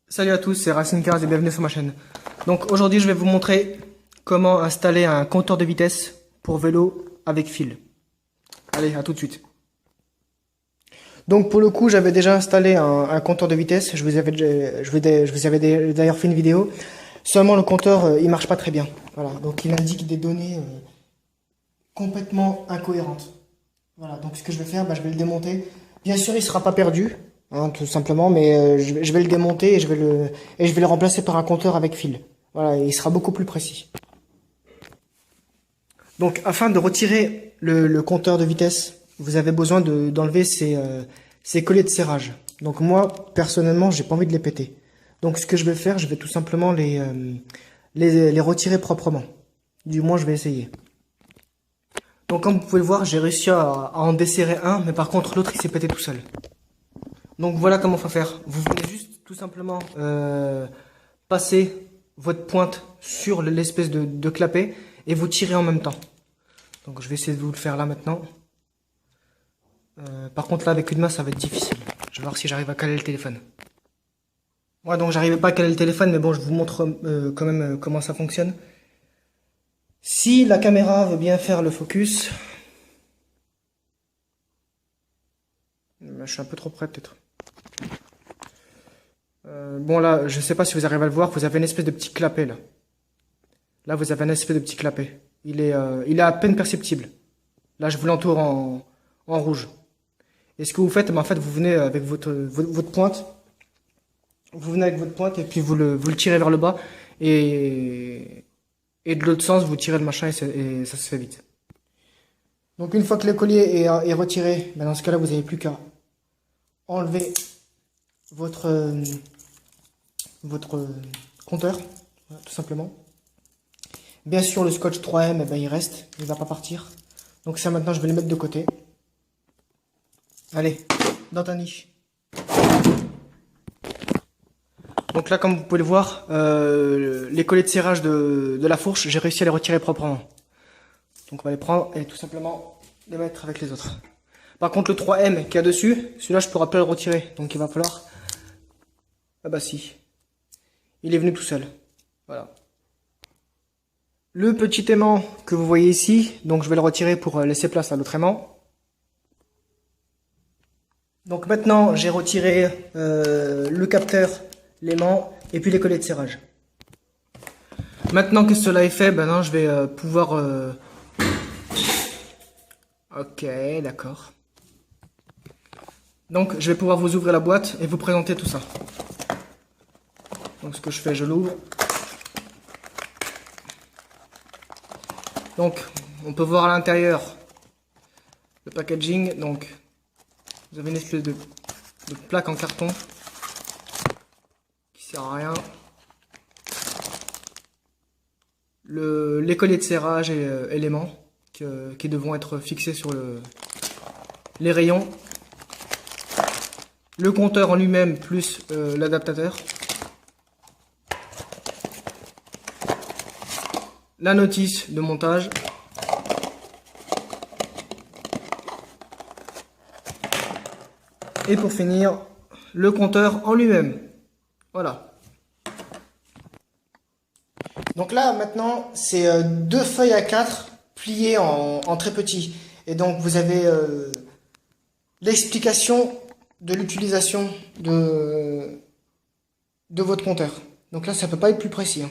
Salut à tous, c'est Racing Cars et bienvenue sur ma chaîne. Donc aujourd'hui je vais vous montrer comment installer un compteur de vitesse pour vélo avec fil. Allez, à tout de suite. Donc pour le coup j'avais déjà installé un compteur de vitesse, je vous avais d'ailleurs fait une vidéo. Seulement le compteur il marche pas très bien. Voilà, donc il indique des données complètement incohérentes. Voilà, donc ce que je vais faire, je vais le démonter. Bien sûr il sera pas perdu. Hein, tout simplement, mais je vais le démonter et je vais le remplacer par un compteur avec fil. Voilà, il sera beaucoup plus précis. Donc, afin de retirer le compteur de vitesse, vous avez besoin d'enlever ces colliers de serrage. Donc moi, personnellement, j'ai pas envie de les péter. Donc ce que je vais faire, je vais tout simplement les retirer proprement. Du moins, je vais essayer. Donc comme vous pouvez le voir, j'ai réussi à en desserrer un, mais par contre l'autre il s'est pété tout seul. Donc voilà comment faut faire. Vous venez juste tout simplement passer votre pointe sur l'espèce de clapet et vous tirez en même temps. Donc je vais essayer de vous le faire là maintenant. Par contre là avec une main ça va être difficile. Je vais voir si j'arrive à caler le téléphone. Ouais, donc j'arrivais pas à caler le téléphone, mais bon, je vous montre quand même comment ça fonctionne. Si la caméra veut bien faire le focus, je suis un peu trop près peut-être. Bon là, je sais pas si vous arrivez à le voir, vous avez une espèce de petit clapet là. Là, vous avez un espèce de petit clapet. Il est à peine perceptible. Là, je vous l'entoure en rouge. Et ce que vous faites, en fait, vous venez avec votre pointe. Vous venez avec votre pointe et puis vous le tirez vers le bas. Et de l'autre sens, vous tirez le machin et ça se fait vite. Donc une fois que le collier est retiré, dans ce cas-là, vous n'avez plus qu'à enlever votre compteur, voilà, tout simplement. Bien sûr, le scotch 3M, il reste, il ne va pas partir. Donc ça, maintenant, je vais le mettre de côté. Allez, dans ta niche. Donc là, comme vous pouvez le voir, les collets de serrage de la fourche, j'ai réussi à les retirer proprement. Donc on va les prendre et tout simplement les mettre avec les autres. Par contre, le 3M qu'il y a dessus, celui-là, je ne pourrai pas le retirer. Donc il va falloir... Ah bah si. Il est venu tout seul. Voilà. Le petit aimant que vous voyez ici, donc je vais le retirer pour laisser place à l'autre aimant. Donc maintenant, j'ai retiré le capteur, l'aimant et puis les collets de serrage. Maintenant que cela est fait, maintenant je vais pouvoir... Ok, d'accord. Donc je vais pouvoir vous ouvrir la boîte et vous présenter tout ça. Donc ce que je fais, je l'ouvre. Donc on peut voir à l'intérieur le packaging. Donc vous avez une espèce de plaque en carton qui sert à rien. Les colliers de serrage et éléments qui devront être fixés sur les rayons. Le compteur en lui-même plus l'adaptateur. La notice de montage. Et pour finir, le compteur en lui-même. Voilà. Donc là, maintenant, c'est deux feuilles A4 pliées en très petit. Et donc, vous avez l'explication de l'utilisation de votre compteur. Donc là, ça peut pas être plus précis. Hein.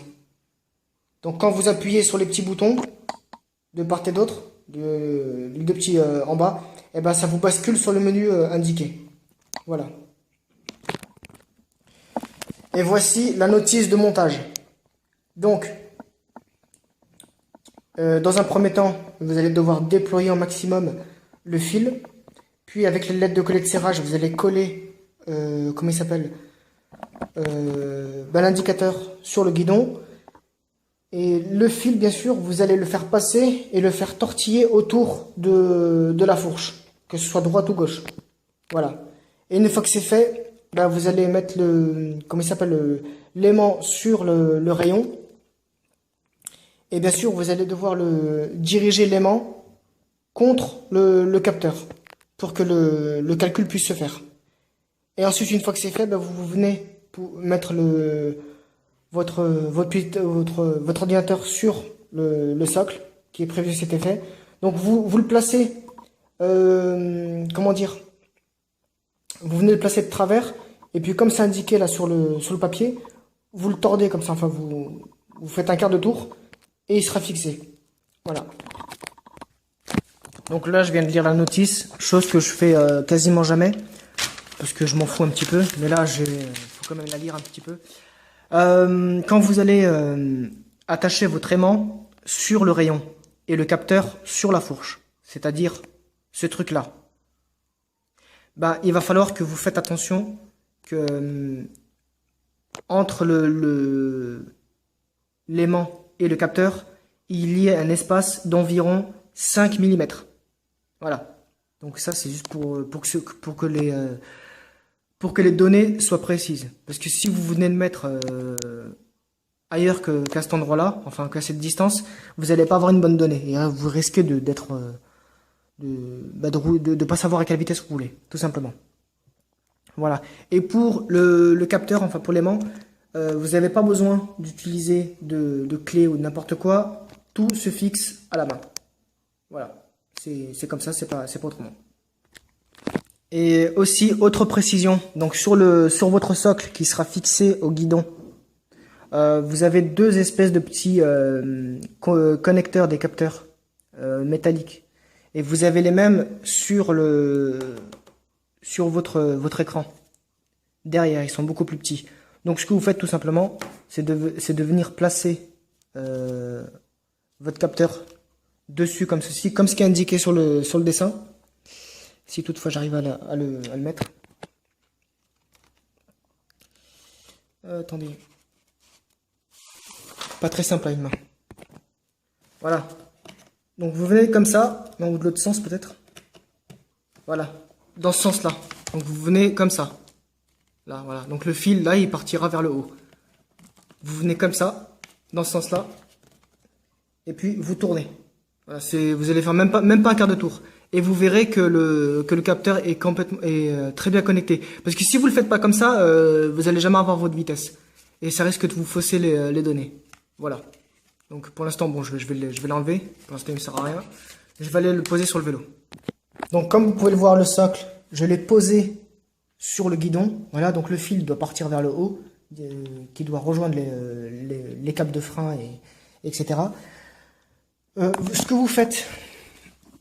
Donc quand vous appuyez sur les petits boutons de part et d'autre, les deux petits en bas, et ça vous bascule sur le menu indiqué. Voilà. Et voici la notice de montage. Donc, dans un premier temps, vous allez devoir déployer au maximum le fil. Puis avec les lettres de collet de serrage, vous allez coller, comment il s'appelle, l'indicateur sur le guidon. Et le fil, bien sûr, vous allez le faire passer et le faire tortiller autour de la fourche, que ce soit droite ou gauche. Voilà. Et une fois que c'est fait, vous allez mettre l'aimant sur le rayon. Et bien sûr, vous allez devoir diriger l'aimant contre le capteur pour que le calcul puisse se faire. Et ensuite, une fois que c'est fait, vous venez pour mettre votre ordinateur sur le socle qui est prévu cet effet. Donc vous le placez, comment dire, vous venez le placer de travers, et puis comme c'est indiqué là sur le papier, vous le tordez comme ça, enfin vous faites un quart de tour, et il sera fixé. Voilà. Donc là je viens de lire la notice, chose que je fais quasiment jamais, parce que je m'en fous un petit peu, mais là faut quand même la lire un petit peu. Quand vous allez attacher votre aimant sur le rayon et le capteur sur la fourche, c'est-à-dire ce truc-là, ben, il va falloir que vous faites attention que entre l'aimant et le capteur, il y ait un espace d'environ 5 mm. Voilà. Donc ça, c'est juste pour que les données soient précises. Parce que si vous venez de mettre ailleurs qu'à cet endroit-là, enfin qu'à cette distance, vous n'allez pas avoir une bonne donnée. Et vous risquez de pas savoir à quelle vitesse vous roulez, tout simplement. Voilà. Et pour le capteur, enfin pour l'aimant, vous n'avez pas besoin d'utiliser de clé ou de n'importe quoi. Tout se fixe à la main. Voilà. C'est comme ça, c'est pas autrement. Et aussi, autre précision, donc sur votre socle qui sera fixé au guidon, vous avez deux espèces de petits connecteurs des capteurs métalliques. Et vous avez les mêmes sur votre écran. Derrière, ils sont beaucoup plus petits. Donc ce que vous faites tout simplement, c'est de venir placer votre capteur dessus comme ceci, comme ce qui est indiqué sur le dessin. Si toutefois j'arrive à le mettre. Attendez. Pas très simple à une main. Voilà. Donc vous venez comme ça, non, ou de l'autre sens peut-être. Voilà. Dans ce sens-là. Donc vous venez comme ça. Là, voilà. Donc le fil, là, il partira vers le haut. Vous venez comme ça, dans ce sens-là. Et puis vous tournez. Voilà, vous allez faire même pas un quart de tour. Et vous verrez que le capteur est très bien connecté. Parce que si vous le faites pas comme ça, vous allez jamais avoir votre vitesse. Et ça risque de vous fausser les données. Voilà. Donc pour l'instant, bon, je vais l'enlever. Pour l'instant, il ne sert à rien. Je vais aller le poser sur le vélo. Donc comme vous pouvez le voir, le socle, je l'ai posé sur le guidon. Voilà, donc le fil doit partir vers le haut, qui doit rejoindre les câbles de frein, etc. Ce que vous faites,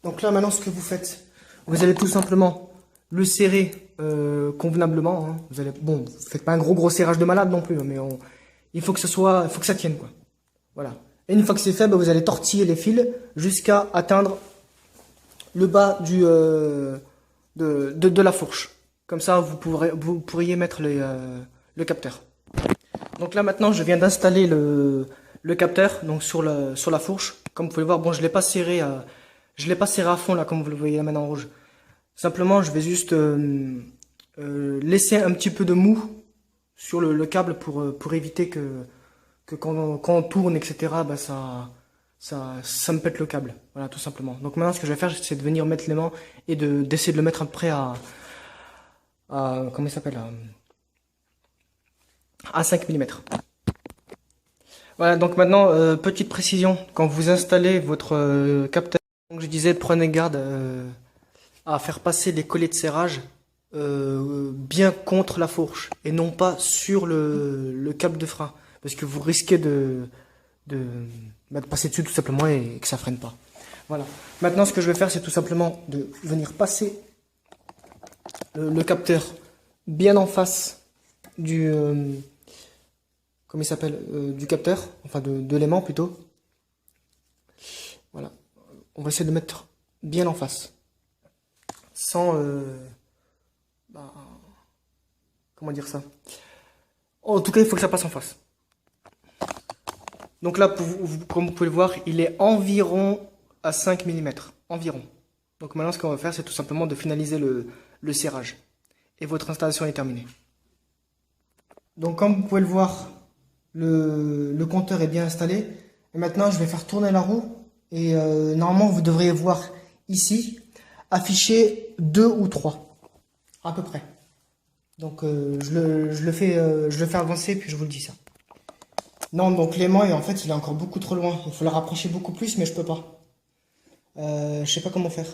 donc là maintenant ce que vous faites, vous allez tout simplement le serrer convenablement. Hein. Vous faites pas un gros serrage de malade non plus, mais il faut que ça tienne quoi. Voilà. Et une fois que c'est fait, vous allez tortiller les fils jusqu'à atteindre le bas de la fourche. Comme ça, vous pourriez mettre le capteur. Donc là maintenant, je viens d'installer le capteur donc sur la fourche. Comme vous pouvez le voir, bon, je l'ai pas serré à fond là, comme vous le voyez là maintenant en rouge. Simplement, je vais juste laisser un petit peu de mou sur le câble pour éviter que quand on tourne, etc., bah ça me pète le câble. Voilà, tout simplement. Donc maintenant, ce que je vais faire, c'est de venir mettre l'aimant et d'essayer de le mettre à peu près à comment il s'appelle, à 5 mm. Voilà, donc maintenant, petite précision, quand vous installez votre capteur, donc je disais, prenez garde à faire passer les collets de serrage bien contre la fourche et non pas sur le câble de frein, parce que vous risquez de passer dessus tout simplement et que ça freine pas. Voilà. Maintenant, ce que je vais faire, c'est tout simplement de venir passer le capteur bien en face du comment il s'appelle, du capteur, enfin de l'aimant plutôt. Voilà. On va essayer de mettre bien en face, sans comment dire ça. En tout cas, il faut que ça passe en face. Donc là, comme vous pouvez le voir, il est environ à 5 mm. Environ. Donc maintenant, ce qu'on va faire, c'est tout simplement de finaliser le serrage. Et votre installation est terminée. Donc comme vous pouvez le voir, le compteur est bien installé. Et maintenant, je vais faire tourner la roue. Et normalement, vous devriez voir ici, afficher 2 ou 3. À peu près. Donc je le fais avancer puis je vous le dis ça. Non, donc l'aimant, en fait, il est encore beaucoup trop loin. Il faut le rapprocher beaucoup plus, mais je peux pas. Je sais pas comment faire.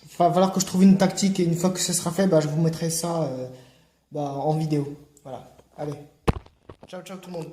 Il va falloir que je trouve une tactique et une fois que ce sera fait, bah, je vous mettrai ça en vidéo. Voilà. Allez. Ciao, ciao tout le monde.